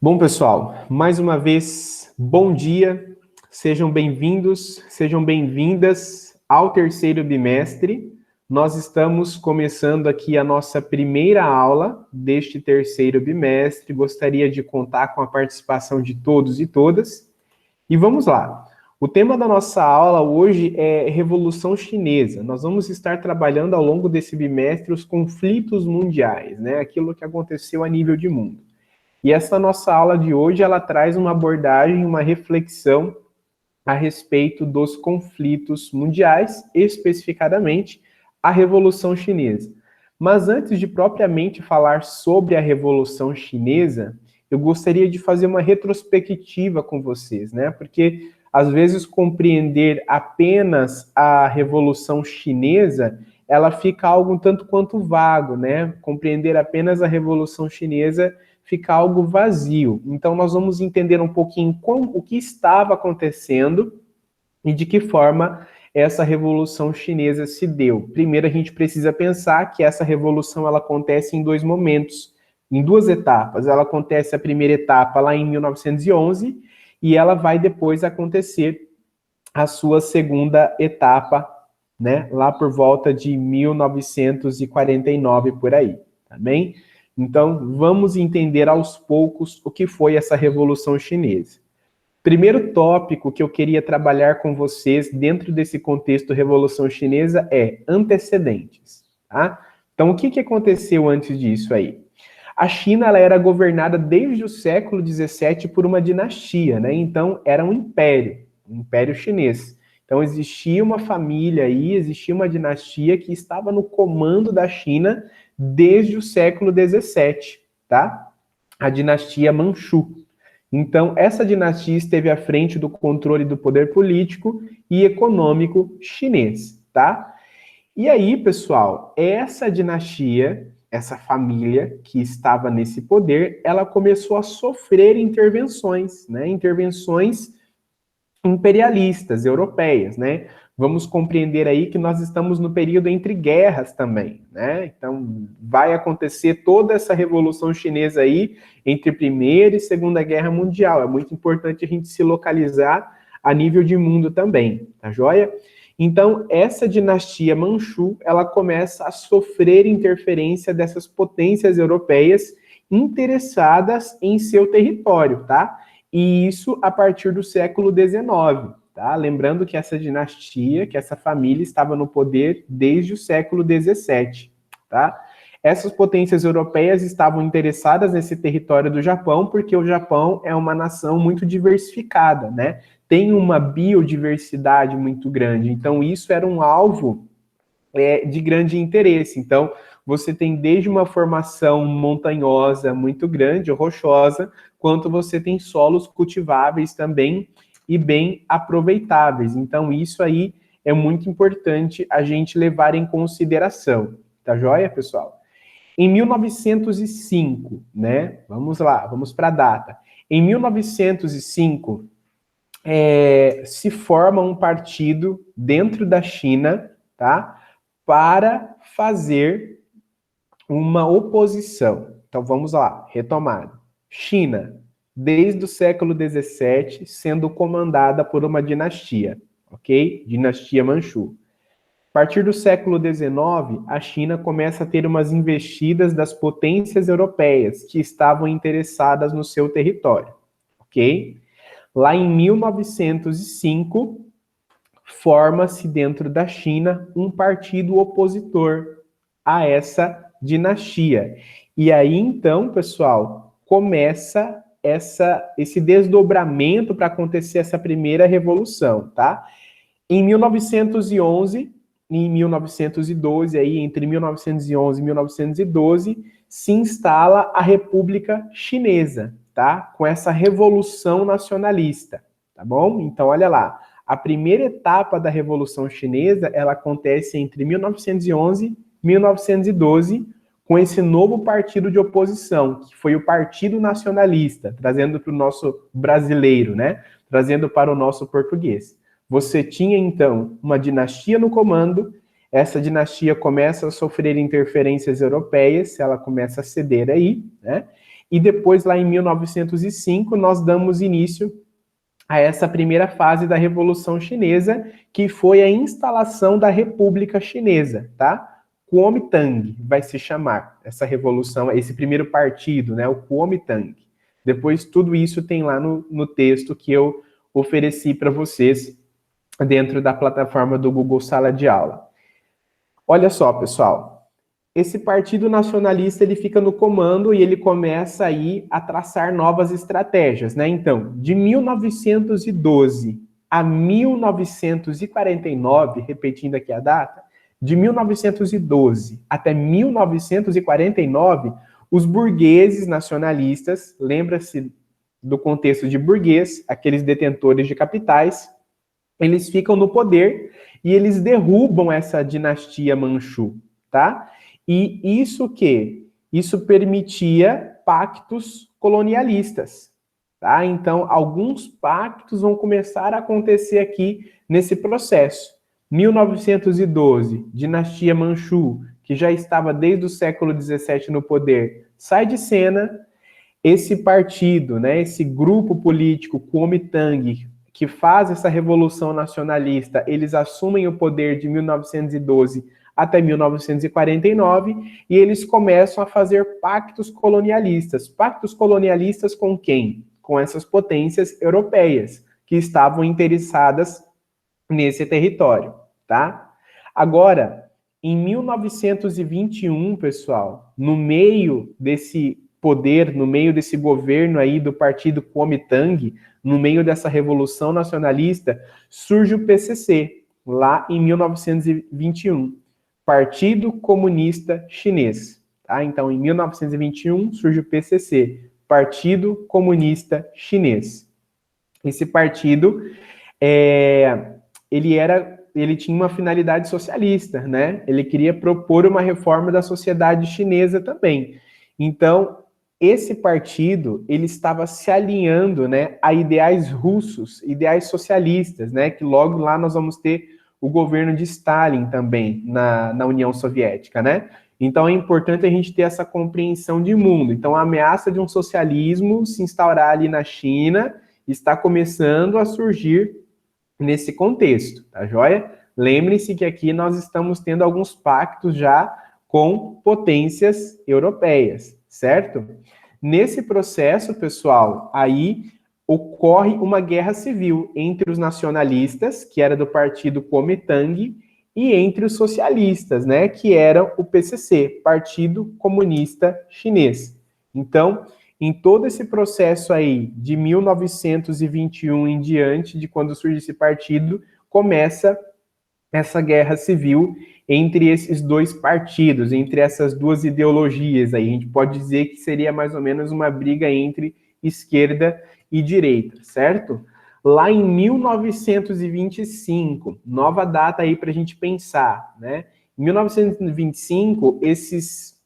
Bom, pessoal, mais uma vez, bom dia, sejam bem-vindos, sejam bem-vindas ao terceiro bimestre. Nós estamos começando aqui a nossa primeira aula deste terceiro bimestre. Gostaria de contar com a participação de todos e todas. E vamos lá. O tema da nossa aula hoje é Revolução Chinesa. Nós vamos estar trabalhando ao longo desse bimestre os conflitos mundiais, né? Aquilo que aconteceu a nível de mundo. E essa nossa aula de hoje, ela traz uma abordagem, uma reflexão a respeito dos conflitos mundiais, especificadamente a Revolução Chinesa. Mas antes de propriamente falar sobre a Revolução Chinesa, eu gostaria de fazer uma retrospectiva com vocês, né? Porque às vezes compreender apenas a Revolução Chinesa, ela fica algo um tanto quanto vago, né? Compreender apenas a Revolução Chinesa fica algo vazio. Então, nós vamos entender um pouquinho o que estava acontecendo e de que forma essa Revolução Chinesa se deu. Primeiro, a gente precisa pensar que essa revolução ela acontece em dois momentos, em duas etapas. Ela acontece a primeira etapa lá em 1911 e ela vai depois acontecer a sua segunda etapa, né, lá por volta de 1949 por aí, tá bem? Então, vamos entender aos poucos o que foi essa Revolução Chinesa. Primeiro tópico que eu queria trabalhar com vocês dentro desse contexto Revolução Chinesa é antecedentes, tá? Então, o que aconteceu antes disso aí? A China ela era governada desde o século XVII por uma dinastia, né? Então, era um império chinês. Então, existia uma família aí, existia uma dinastia que estava no comando da China desde o século XVII, tá? A dinastia Manchu. Então, essa dinastia esteve à frente do controle do poder político e econômico chinês, tá? E aí, pessoal, essa dinastia, essa família que estava nesse poder, ela começou a sofrer intervenções, né? Intervenções imperialistas europeias, né? Vamos compreender aí que nós estamos no período entre guerras também, né? Então, vai acontecer toda essa revolução chinesa aí entre Primeira e Segunda Guerra Mundial. É muito importante a gente se localizar a nível de mundo também, tá joia? Então, essa dinastia Manchu, ela começa a sofrer interferência dessas potências europeias interessadas em seu território, tá? E isso a partir do século XIX, tá? Lembrando que essa dinastia, que essa família estava no poder desde o século XVII, tá? Essas potências europeias estavam interessadas nesse território do Japão, porque o Japão é uma nação muito diversificada, né? Tem uma biodiversidade muito grande, então isso era um alvo de grande interesse. Então, você tem desde uma formação montanhosa muito grande, rochosa, quanto você tem solos cultiváveis também e bem aproveitáveis. Então, isso aí é muito importante a gente levar em consideração. Tá joia, pessoal? Em 1905, né? Vamos lá, vamos para a data. Em 1905, se forma um partido dentro da China, tá? Para fazer uma oposição. Então vamos lá, retomada. China, desde o século XVII, sendo comandada por uma dinastia, ok? Dinastia Manchu. A partir do século XIX, a China começa a ter umas investidas das potências europeias que estavam interessadas no seu território, ok? Lá em 1905, forma-se dentro da China um partido opositor a essa dinastia. E aí, então, pessoal, começa esse desdobramento para acontecer essa primeira revolução, tá? Em 1911 e em 1912, aí, entre 1911 e 1912, se instala a República Chinesa, tá? Com essa revolução nacionalista, tá bom? Então, olha lá. A primeira etapa da Revolução Chinesa, ela acontece entre 1911 e 1912, com esse novo partido de oposição, que foi o Partido Nacionalista, trazendo para o nosso brasileiro, né? Trazendo para o nosso português. Você tinha, então, uma dinastia no comando, essa dinastia começa a sofrer interferências europeias, ela começa a ceder aí, né? e depois, lá em 1905, nós damos início a essa primeira fase da Revolução Chinesa, que foi a instalação da República Chinesa, tá? Kuomintang vai se chamar essa revolução, esse primeiro partido, né? O Kuomintang. Depois, tudo isso tem lá no texto que eu ofereci para vocês dentro da plataforma do Google Sala de Aula. Olha só, pessoal, esse partido nacionalista ele fica no comando e ele começa aí a traçar novas estratégias, né? Então, de 1912 a 1949, repetindo aqui a data, de 1912 até 1949, os burgueses nacionalistas, lembra-se do contexto de burguês, aqueles detentores de capitais, eles ficam no poder e eles derrubam essa dinastia Manchu, tá? E isso permitia pactos colonialistas, tá? Então, alguns pactos vão começar a acontecer aqui nesse processo. 1912, dinastia Manchu, que já estava desde o século XVII no poder, sai de cena. Esse partido, né, esse grupo político Kuomintang, que faz essa revolução nacionalista, eles assumem o poder de 1912 até 1949, e eles começam a fazer pactos colonialistas. Pactos colonialistas com quem? Com essas potências europeias, que estavam interessadas nesse território, tá? Agora, em 1921, pessoal, no meio desse poder, no meio desse governo aí do partido Kuomintang, no meio dessa revolução nacionalista, surge o PCC, lá em 1921, Partido Comunista Chinês. Tá? Então, em 1921, surge o PCC, Partido Comunista Chinês. Esse partido, ele tinha uma finalidade socialista, né? Ele queria propor uma reforma da sociedade chinesa também. Então, esse partido, ele estava se alinhando, né, a ideais russos, ideais socialistas, né, que logo lá nós vamos ter o governo de Stalin também na União Soviética, né? Então é importante a gente ter essa compreensão de mundo. Então a ameaça de um socialismo se instaurar ali na China está começando a surgir nesse contexto, tá joia? Lembre-se que aqui nós estamos tendo alguns pactos já com potências europeias, certo? Nesse processo, pessoal, aí ocorre uma guerra civil entre os nacionalistas, que era do partido Kuomintang, e entre os socialistas, né, que era o PCC, Partido Comunista Chinês. Então, em todo esse processo aí, de 1921 em diante, de quando surge esse partido, começa essa guerra civil entre esses dois partidos, entre essas duas ideologias aí. A gente pode dizer que seria mais ou menos uma briga entre esquerda e direita, certo? Lá em 1925, nova data aí para a gente pensar, né? Em 1925, esses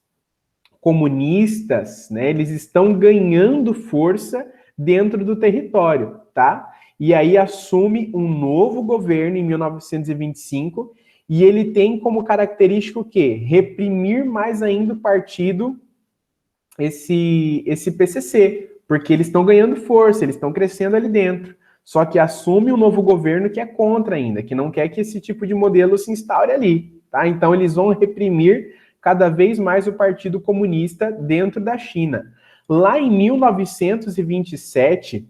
comunistas, né, eles estão ganhando força dentro do território, tá? E aí assume um novo governo em 1925, e ele tem como característica o quê? Reprimir mais ainda o partido, esse PCC, porque eles estão ganhando força, eles estão crescendo ali dentro. Só que assume um novo governo que é contra ainda, que não quer que esse tipo de modelo se instaure ali, tá? Então eles vão reprimir cada vez mais o Partido Comunista dentro da China. Lá em 1927,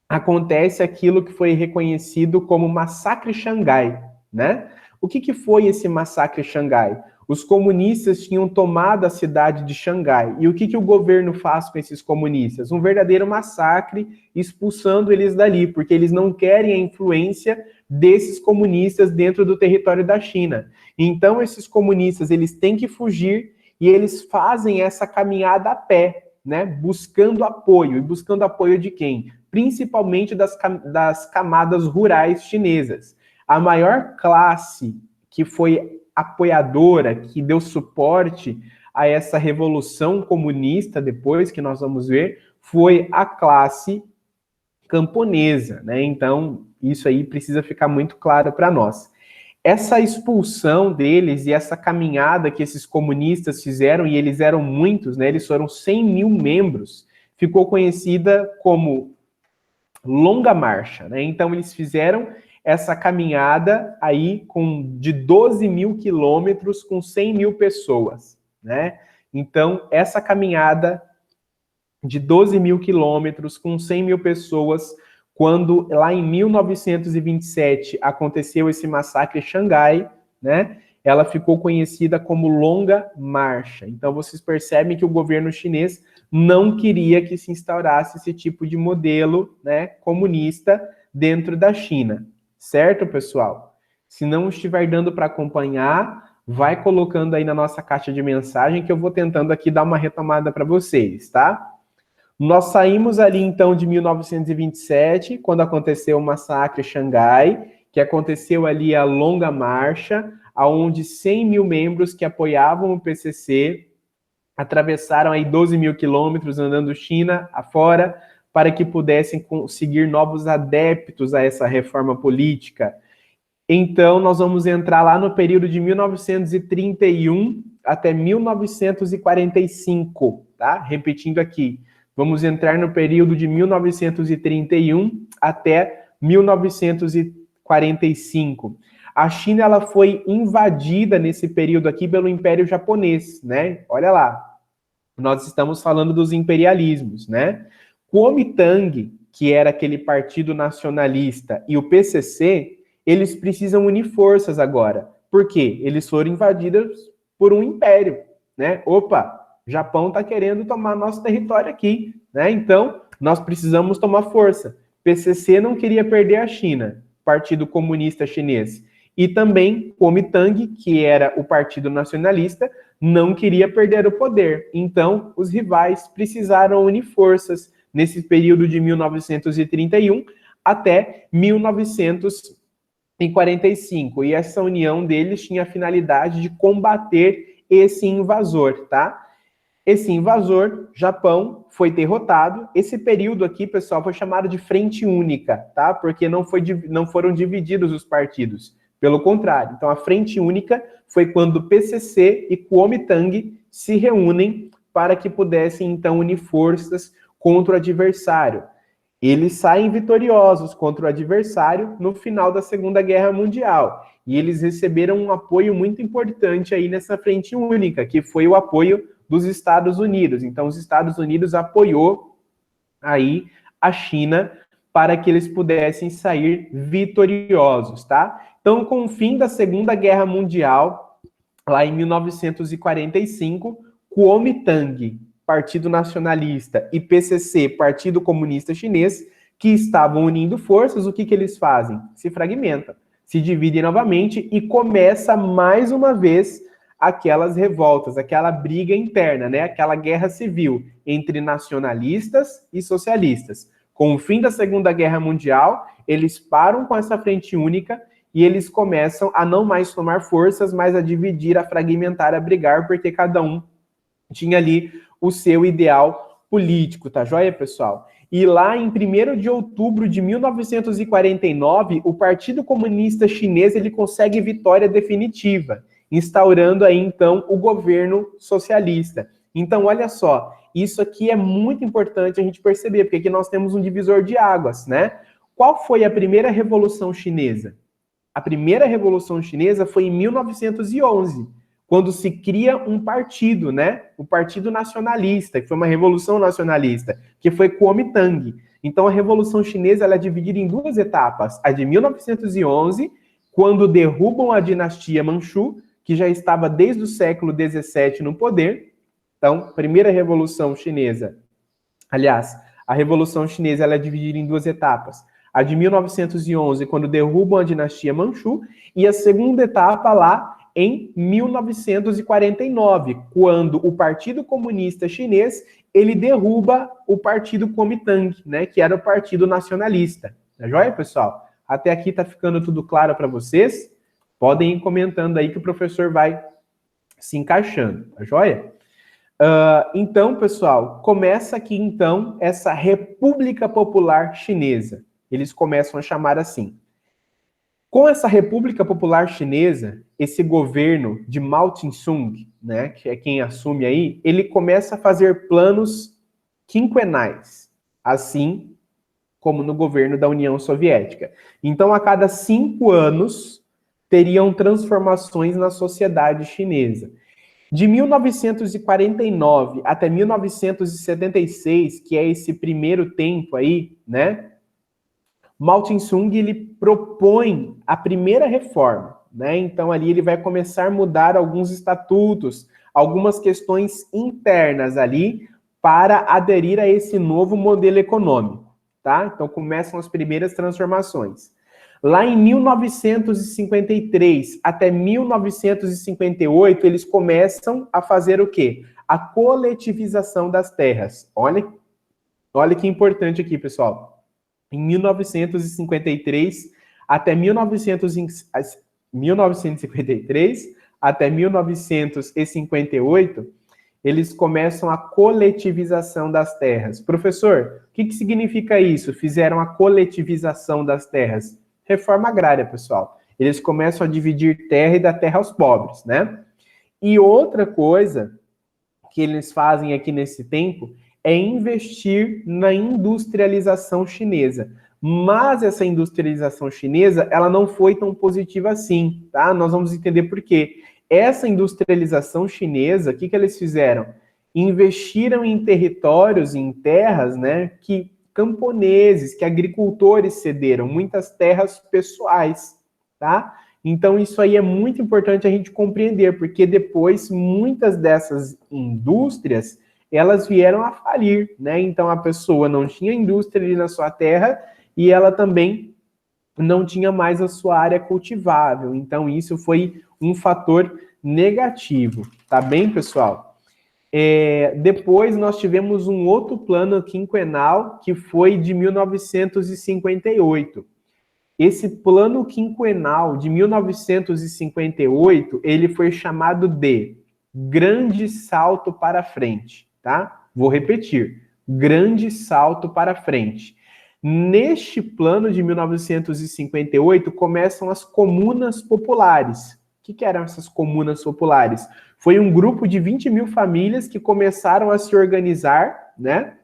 acontece aquilo que foi reconhecido como Massacre Xangai, né? O que foi esse Massacre Xangai? Os comunistas tinham tomado a cidade de Xangai. E o que o governo faz com esses comunistas? Um verdadeiro massacre, expulsando eles dali, porque eles não querem a influência desses comunistas dentro do território da China. Então, esses comunistas, eles têm que fugir e eles fazem essa caminhada a pé, né? Buscando apoio. E buscando apoio de quem? Principalmente das camadas rurais chinesas. A maior classe que foi apoiadora, que deu suporte a essa revolução comunista, depois que nós vamos ver, foi a classe camponesa, né? Então, isso aí precisa ficar muito claro para nós. Essa expulsão deles e essa caminhada que esses comunistas fizeram, e eles eram muitos, né? Eles foram 100 mil membros ficou conhecida como Longa Marcha, né? Então, eles fizeram essa caminhada aí de 12 mil quilômetros com 100 mil pessoas, né? Então, essa caminhada de 12 mil quilômetros com 100 mil pessoas, quando lá em 1927 aconteceu esse massacre em Xangai, né? Ela ficou conhecida como Longa Marcha. Então, vocês percebem que o governo chinês não queria que se instaurasse esse tipo de modelo, né, comunista dentro da China. Certo, pessoal? Se não estiver dando para acompanhar, vai colocando aí na nossa caixa de mensagem que eu vou tentando aqui dar uma retomada para vocês, tá? Nós saímos ali, então, de 1927, quando aconteceu o massacre em Xangai, que aconteceu ali a Longa Marcha, onde 100 mil membros que apoiavam o PCC atravessaram aí 12 mil quilômetros andando China afora para que pudessem conseguir novos adeptos a essa reforma política. Então, nós vamos entrar lá no período de 1931 até 1945, tá? Repetindo aqui. Vamos entrar no período de 1931 até 1945. A China ela foi invadida nesse período aqui pelo Império Japonês, né? Olha lá. Nós estamos falando dos imperialismos, né? Kuomintang, que era aquele partido nacionalista, e o PCC, eles precisam unir forças agora. Por quê? Eles foram invadidos por um império, né? Opa, o Japão está querendo tomar nosso território aqui, né? Então, nós precisamos tomar força. PCC não queria perder a China, Partido Comunista Chinês. E também Kuomintang, que era o partido nacionalista, não queria perder o poder. Então, os rivais precisaram unir forças nesse período de 1931 até 1945. E essa união deles tinha a finalidade de combater esse invasor, tá? Esse invasor, Japão, foi derrotado. Esse período aqui, pessoal, foi chamado de Frente Única, tá? Porque não foram divididos os partidos. Pelo contrário. Então, a Frente Única foi quando PCC e Kuomintang se reúnem para que pudessem, então, unir forças contra o adversário. Eles saem vitoriosos contra o adversário no final da Segunda Guerra Mundial. E eles receberam um apoio muito importante aí nessa Frente Única, que foi o apoio dos Estados Unidos. Então, os Estados Unidos apoiou aí a China para que eles pudessem sair vitoriosos, tá? Então, com o fim da Segunda Guerra Mundial, lá em 1945, Kuomintang, Partido Nacionalista, e PCC, Partido Comunista Chinês, que estavam unindo forças, o que eles fazem? Se fragmentam, se dividem novamente e começa mais uma vez aquelas revoltas, aquela briga interna, né? Aquela guerra civil entre nacionalistas e socialistas. Com o fim da Segunda Guerra Mundial, eles param com essa frente única e eles começam a não mais tomar forças, mas a dividir, a fragmentar, a brigar, porque cada um tinha ali o seu ideal político, tá joia, pessoal? E lá em 1º de outubro de 1949, o Partido Comunista Chinês ele consegue vitória definitiva, instaurando aí, então, o governo socialista. Então, olha só, isso aqui é muito importante a gente perceber, porque aqui nós temos um divisor de águas, né? Qual foi a primeira Revolução Chinesa? A primeira Revolução Chinesa foi em 1911, quando se cria um partido, né? O Partido Nacionalista, que foi uma revolução nacionalista, que foi Kuomintang. Então, a Revolução Chinesa ela é dividida em duas etapas. A de 1911, quando derrubam a dinastia Manchu, que já estava desde o século XVII no poder. Então, primeira Revolução Chinesa. Aliás, a Revolução Chinesa ela é dividida em duas etapas. A de 1911, quando derrubam a dinastia Manchu, e a segunda etapa lá em 1949, quando o Partido Comunista Chinês ele derruba o Partido Kuomintang, né, que era o Partido Nacionalista. Tá joia, pessoal? Até aqui tá ficando tudo claro para vocês? Podem ir comentando aí que o professor vai se encaixando, tá joia? Então, pessoal, começa aqui, então, essa República Popular Chinesa. Eles começam a chamar assim. Com essa República Popular Chinesa, esse governo de Mao Tse-tung, né, que é quem assume aí, ele começa a fazer planos quinquenais, assim como no governo da União Soviética. Então, a cada 5 anos, teriam transformações na sociedade chinesa. De 1949 até 1976, que é esse primeiro tempo aí, né? Mao Tse-tung, ele propõe a primeira reforma, né? Então ali ele vai começar a mudar alguns estatutos, algumas questões internas ali para aderir a esse novo modelo econômico, tá? Então começam as primeiras transformações. Lá em 1953 até 1958, eles começam a fazer o quê? A coletivização das terras. Olha que importante aqui, pessoal. Em 1953 até 1953 até 1958, eles começam a coletivização das terras. Professor, o que significa isso? Fizeram a coletivização das terras. Reforma agrária, pessoal. Eles começam a dividir terra e dar terra aos pobres, né? E outra coisa que eles fazem aqui nesse tempo é investir na industrialização chinesa. Mas essa industrialização chinesa, ela não foi tão positiva assim, tá? Nós vamos entender por quê. Essa industrialização chinesa, o que eles fizeram? Investiram em territórios, em terras, né, que camponeses, que agricultores cederam, muitas terras pessoais, tá? Então, isso aí é muito importante a gente compreender, porque depois muitas dessas indústrias, elas vieram a falir, né? Então, a pessoa não tinha indústria ali na sua terra e ela também não tinha mais a sua área cultivável. Então, isso foi um fator negativo, tá bem, pessoal? Depois nós tivemos um outro plano quinquenal que foi de 1958. Esse plano quinquenal de 1958, ele foi chamado de Grande Salto para Frente, tá? Vou repetir, Grande Salto para Frente. Neste plano de 1958, começam as comunas populares. O que eram essas comunas populares? Foi um grupo de 20 mil famílias que começaram a se organizar, né,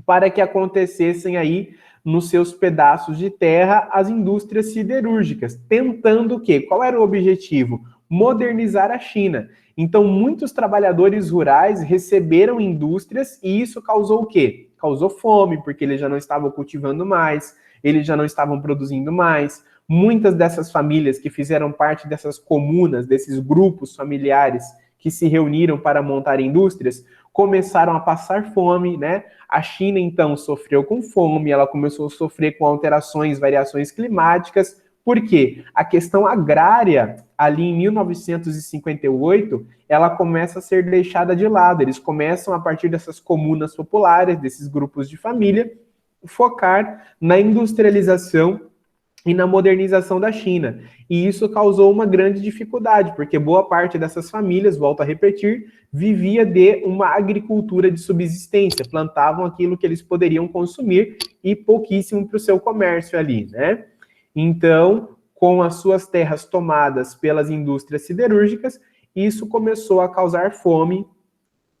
para que acontecessem aí nos seus pedaços de terra as indústrias siderúrgicas, tentando o quê? Qual era o objetivo? Modernizar a China. Então, muitos trabalhadores rurais receberam indústrias e isso causou o quê? Causou fome, porque eles já não estavam cultivando mais, eles já não estavam produzindo mais. Muitas dessas famílias que fizeram parte dessas comunas, desses grupos familiares que se reuniram para montar indústrias, começaram a passar fome, né? A China, então, sofreu com fome, ela começou a sofrer com alterações, variações climáticas. Por quê? A questão agrária, ali em 1958, ela começa a ser deixada de lado. Eles começam, a partir dessas comunas populares, desses grupos de família, focar na industrialização e na modernização da China. E isso causou uma grande dificuldade, porque boa parte dessas famílias, volto a repetir, vivia de uma agricultura de subsistência, plantavam aquilo que eles poderiam consumir e pouquíssimo para o seu comércio ali, né? Então, com as suas terras tomadas pelas indústrias siderúrgicas, isso começou a causar fome,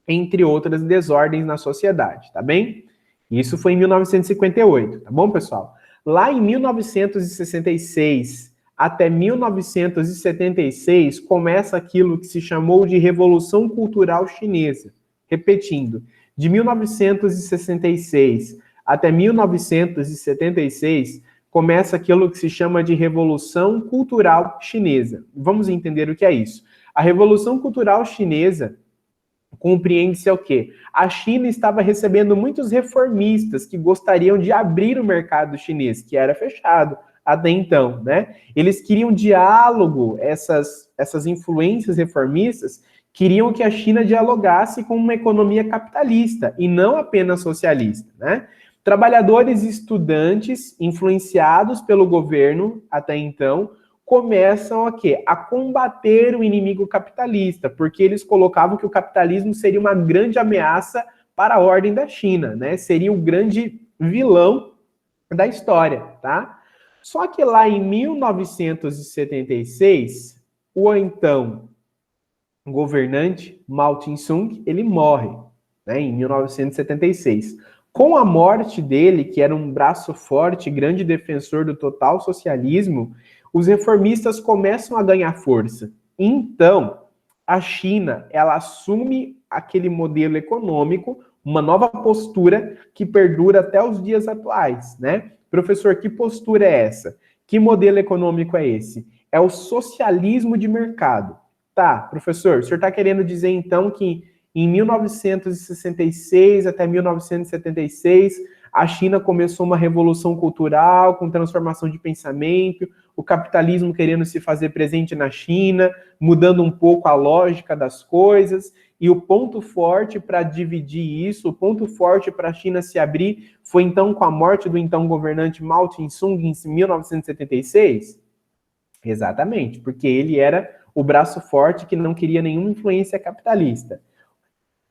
entre outras desordens na sociedade, tá bem? Isso foi em 1958, tá bom, pessoal? Lá em 1966 até 1976, começa aquilo que se chamou de Revolução Cultural Chinesa. Repetindo, de 1966 até 1976, começa aquilo que se chama de Revolução Cultural Chinesa. Vamos entender o que é isso. A Revolução Cultural Chinesa compreende-se o quê? A China estava recebendo muitos reformistas que gostariam de abrir o mercado chinês, que era fechado até então, né? Eles queriam diálogo, essas influências reformistas queriam que a China dialogasse com uma economia capitalista e não apenas socialista, né? Trabalhadores e estudantes, influenciados pelo governo até então, começam a quê? A combater o inimigo capitalista, porque eles colocavam que o capitalismo seria uma grande ameaça para a ordem da China, né? Seria o grande vilão da história, tá? Só que lá em 1976, o então governante Mao Tse-tung, ele morre. né, em 1976. Com a morte dele, que era um braço forte, grande defensor do total socialismo, os reformistas começam a ganhar força. Então, a China, ela assume aquele modelo econômico, uma nova postura que perdura até os dias atuais, né? Professor, que postura é essa? Que modelo econômico é esse? É o socialismo de mercado. Tá, professor, o senhor está querendo dizer então que em 1966 até 1976, a China começou uma revolução cultural com transformação de pensamento, o capitalismo querendo se fazer presente na China, mudando um pouco a lógica das coisas, e o ponto forte para dividir isso, o ponto forte para a China se abrir, foi então com a morte do então governante Mao Tse-tung em 1976? Exatamente, porque ele era o braço forte que não queria nenhuma influência capitalista.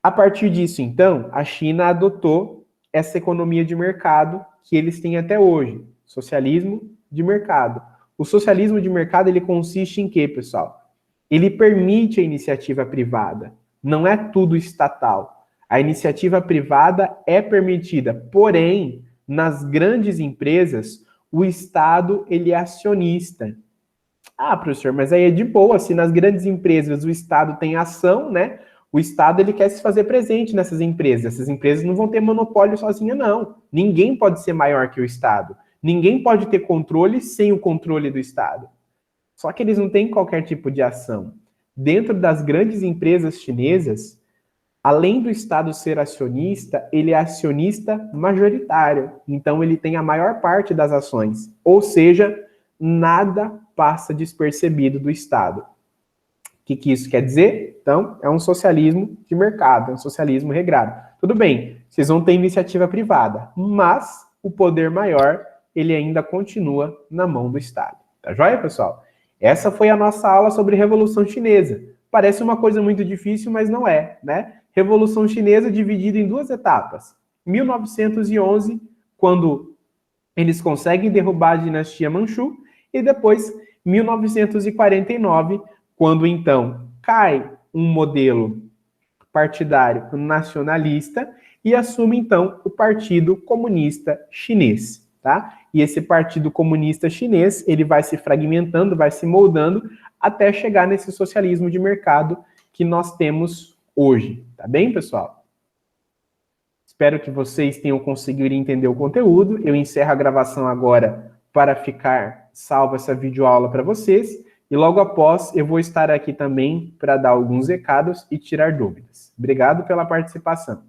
A partir disso, então, a China adotou essa economia de mercado que eles têm até hoje, socialismo de mercado. O socialismo de mercado, ele consiste em quê, pessoal? Ele permite a iniciativa privada, não é tudo estatal. A iniciativa privada é permitida, porém, nas grandes empresas, o Estado, ele é acionista. Ah, professor, mas aí é de boa, se nas grandes empresas o Estado tem ação, né? O Estado, ele quer se fazer presente nessas empresas. Essas empresas não vão ter monopólio sozinha, não. Ninguém pode ser maior que o Estado. Ninguém pode ter controle sem o controle do Estado. Só que eles não têm qualquer tipo de ação. Dentro das grandes empresas chinesas, além do Estado ser acionista, ele é acionista majoritário. Então, ele tem a maior parte das ações. Ou seja, nada passa despercebido do Estado. O que isso quer dizer? Então, é um socialismo de mercado, é um socialismo regrado. Tudo bem, vocês vão ter iniciativa privada, mas o poder maior, ele ainda continua na mão do Estado. Tá joia, pessoal? Essa foi a nossa aula sobre Revolução Chinesa. Parece uma coisa muito difícil, mas não é, né? Revolução Chinesa dividida em duas etapas. 1911, quando eles conseguem derrubar a dinastia Manchu, e depois 1949, quando então cai um modelo partidário nacionalista e assume então o Partido Comunista Chinês, tá? E esse Partido Comunista Chinês, ele vai se fragmentando, vai se moldando até chegar nesse socialismo de mercado que nós temos hoje, tá bem, pessoal? Espero que vocês tenham conseguido entender o conteúdo. Eu encerro a gravação agora para ficar salva essa videoaula para vocês. E logo após, eu vou estar aqui também para dar alguns recados e tirar dúvidas. Obrigado pela participação.